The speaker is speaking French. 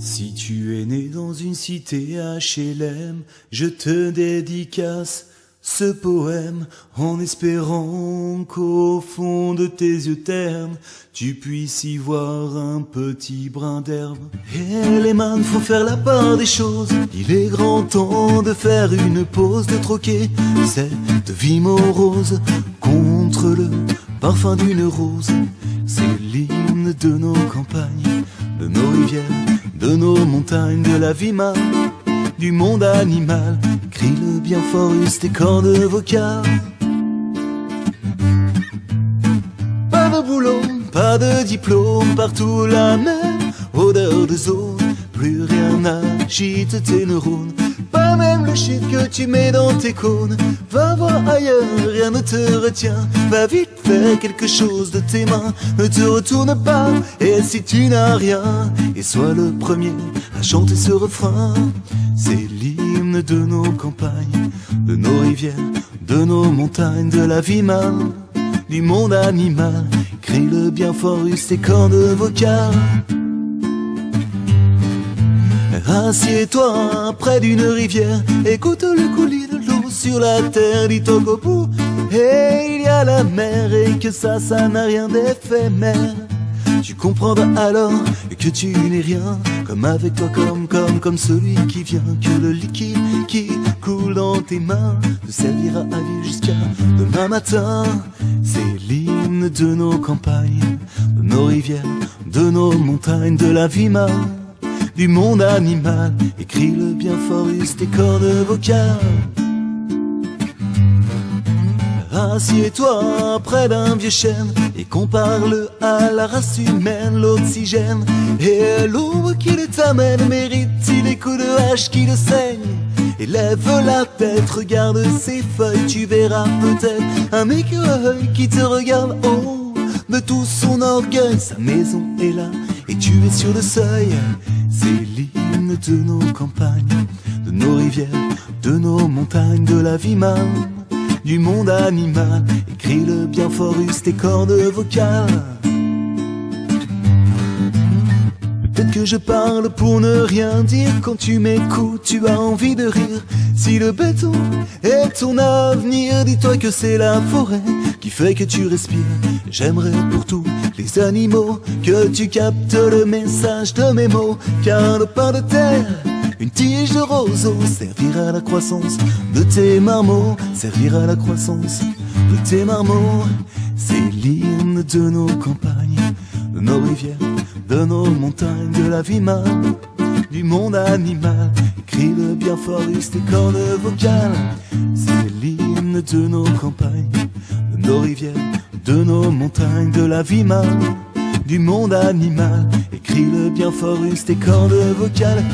Si tu es né dans une cité HLM, je te dédicace ce poème en espérant qu'au fond de tes yeux ternes, tu puisses y voir un petit brin d'herbe. Et les mains font faire la part des choses, il est grand temps de faire une pause, de troquer cette vie morose contre le parfum d'une rose. C'est l'hymne de nos campagnes, de nos rivières, de nos montagnes, de la vie mal, du monde animal. Crie-le bien fort, use tes cordes vocales. Pas de boulot, pas de diplôme, partout la même odeur de zone. Plus rien n'agite tes neurones, pas même le shit que tu mets dans tes cônes. Va voir ailleurs, rien ne te retient. Va vite faire quelque chose de tes mains, ne te retourne pas. Et si tu n'as rien, et sois le premier à chanter ce refrain. C'est l'hymne de nos campagnes, de nos rivières, de nos montagnes, de la vie mal, du monde animal. Crie-le bien fort, use tes cordes vocales. Assieds-toi près d'une rivière, écoute le coulis de l'eau sur la terre. Dis-toi qu'au bout, et il y a la mer, et que ça n'a rien d'éphémère. Tu comprendras alors que tu n'es rien, comme avec toi, comme celui qui vient. Que le liquide qui coule dans tes mains te servira à vivre jusqu'à demain matin. C'est l'hymne de nos campagnes, de nos rivières, de nos montagnes, de la vie mal, du monde animal. Écris-le bien fort, use tes cordes vocales. Assieds-toi près d'un vieux chêne et compare-le à la race humaine. L'oxygène et l'eau qui le t'amène mérite-t-il les coups de hache qui le saignent? Élève la tête, regarde ses feuilles, tu verras peut-être un écureuil qui te regarde haut de tout son orgueil. Sa maison est là et tu es sur le seuil. C'est l'hymne de nos campagnes, de nos rivières, de nos montagnes, de la vie mal, du monde animal. Écris-le bien fort, use tes cordes vocales. Peut-être que je parle pour ne rien dire. Quand tu m'écoutes, tu as envie de rire. Si le béton est ton avenir, dis-toi que c'est la forêt qui fait que tu respires. J'aimerais pour tous les animaux que tu captes le message de mes mots. Car le pain de terre, une tige de roseau, servira à la croissance de tes marmots, servira à la croissance de tes marmots. C'est l'hymne de nos campagnes, de nos rivières, de nos montagnes, de la vie mal, du monde animal. Crie-le bien fort, use tes cordes vocales. C'est l'hymne de nos campagnes, de nos rivières, de nos montagnes, de la vie mal, du monde animal. Écris-le bien fort, use tes cordes vocales.